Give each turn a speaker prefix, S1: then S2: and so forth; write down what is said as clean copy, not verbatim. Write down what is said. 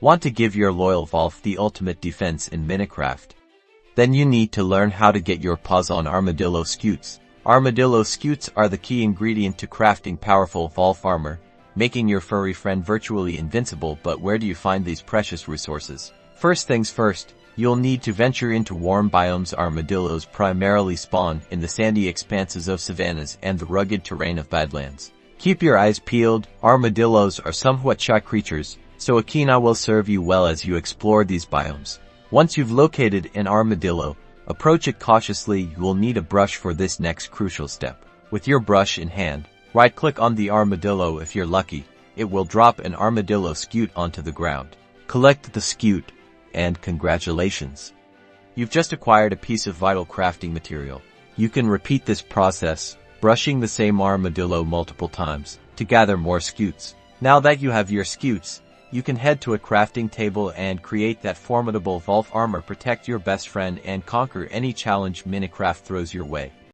S1: Want to give your loyal Wolf the ultimate defense in Minecraft? Then you need to learn how to get your paws on Armadillo Scutes. Armadillo Scutes are the key ingredient to crafting powerful Wolf armor, making your furry friend virtually invincible. But where do you find these precious resources? First things first, you'll need to venture into warm biomes. Armadillos primarily spawn in the sandy expanses of savannas and the rugged terrain of badlands. Keep your eyes peeled. Armadillos are somewhat shy creatures, so a keen eye will serve you well as you explore these biomes. Once you've located an armadillo, approach it cautiously. You will need a brush for this next crucial step. With your brush in hand, right-click on the armadillo. If you're lucky, it will drop an armadillo scute onto the ground. Collect the scute, and congratulations! You've just acquired a piece of vital crafting material. You can repeat this process, brushing the same armadillo multiple times, to gather more scutes. Now that you have your scutes, you can head to a crafting table and create that formidable Wolf armor. Protect your best friend and conquer any challenge Minecraft throws your way.